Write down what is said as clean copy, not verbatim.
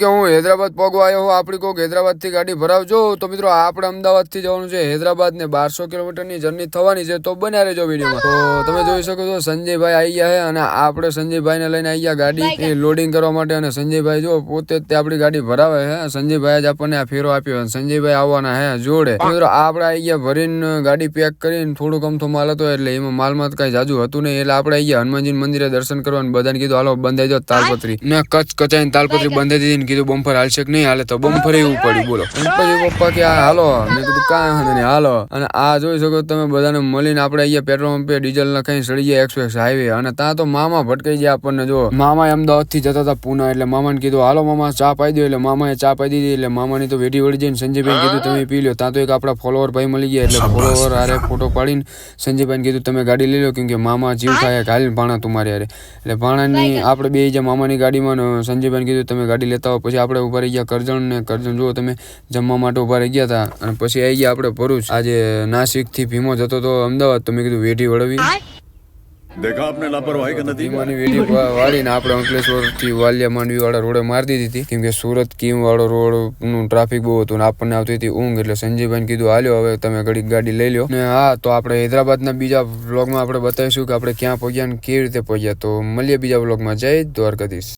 કે હું હૈદરાબાદ પગવા આવ્યો હું આપણી કોઈક હૈદરાબાદથી ગાડી ભરાવજો તો મિત્રો આપણે અમદાવાદથી જવાનું છે હૈદરાબાદ ને 1200 કિલોમીટરની જર્ની થવાની છે તો બન્યા રહેજો વિડીયોમાં. તો તમે જોઈ શકો છો સંજયભાઈ આવી ગયા છે અને આપણે સંજયભાઈને લઈને આવી ગયા ગાડી લોડિંગ કરવા માટે. અને સંજયભાઈ જો પોતે જ આપણી ગાડી ભરાવે છે. સંજયભાઈ જ આપણને આ ફેરો આપ્યો. સંજયભાઈ આવવાના હે જોડે. મિત્રો આપણે આવી ગયા ભરીને ગાડી પેક કરીને થોડુંક અમથો માલ હતો એટલે એમાં માલમાં કઈ જાજુ હતું નહીં એટલે આપણે આવી ગયા હનુમાનજી મંદિરે દર્શન કરવાનું. બધાને કીધું હાલો બંધાઈ જાઓ તાલપત્રી ને કચાઈને તાલપત્રી બંધાઈ દીધી ને કીધું બમ્ફર હાલશે કે નહીં હાલે તો બમ્ફર એવું પડ્યું બોલો. પછી પપ્પા કે હાલો મેં કીધું કાંઈ નહીં હાલો. અને આ જોઈ શકો તમે બધાને મળીને આપણે અહીંયા પેટ્રોલ પંપે ડીઝલ નખાઈને ચડી ગયા એક્સપ્રેસ હાઈવે. અને ત્યાં તો મામા ભટકાઈ ગયા આપણને. જો મામા અમદાવાદ થી જતા હતા પૂના એટલે મામાને કીધું હાલો મામા ચા પાઈ દો એટલે મામાએ ચા પાઈ દીધી એટલે મામાની તો વેઢી વળી જઈને સંજયભાઈ કીધું તમે પી લો. ત્યાં તો એક આપણા ફોલોવર ભાઈ મળી ગયા એટલે ફોલોવર હારે ફોટો પાડીને સંજયભાઈને કીધું તમે ગાડી લઈ લો કેમ કે મામા જીવ ખાય હાલ ભાણા તમારે યારે. એટલે ભાણાની આપણે બે જ્યાં મામાની ગાડીમાં સંજયભાઈને કીધું તમે ગાડી લેતા હો. પછી આપણે ઉભા રહી ગયા કરજણ ને કરજણ જો તમે જમવા માટે ઉભા રહી ગયા હતા. અને પછી આવી ગયા આપણે ભરૂચ. આજે નાસિક થી ભીમો જતો તો અમદાવાદ તો મેં કીધું વેઢી વળવી देखा आपने लापरवाही का नतीजा ભીમાની વેઢી વાળીને આપણે અંકલેશ્વર થી વાલિયા માંડવી વાળા રોડે મારી દીધી હતી કેમ કે સુરત કીમ વાળો રોડ નું ટ્રાફિક બહુ હતું ને આપણને આવતી હતી ઊંઘ. એટલે સંજયભાઈને કીધું હાલ્યો હવે તમે ઘડીક ગાડી લઈ લો. ને હા તો આપણે હૈદરાબાદના બીજા વ્લોગમાં આપણે બતાવીશું કે આપણે ક્યાં પહોંચ્યા ને કેવી રીતે પહોંચ્યા. તો મળીએ બીજા વ્લોગમાં. જય દ્વારકાધીશ.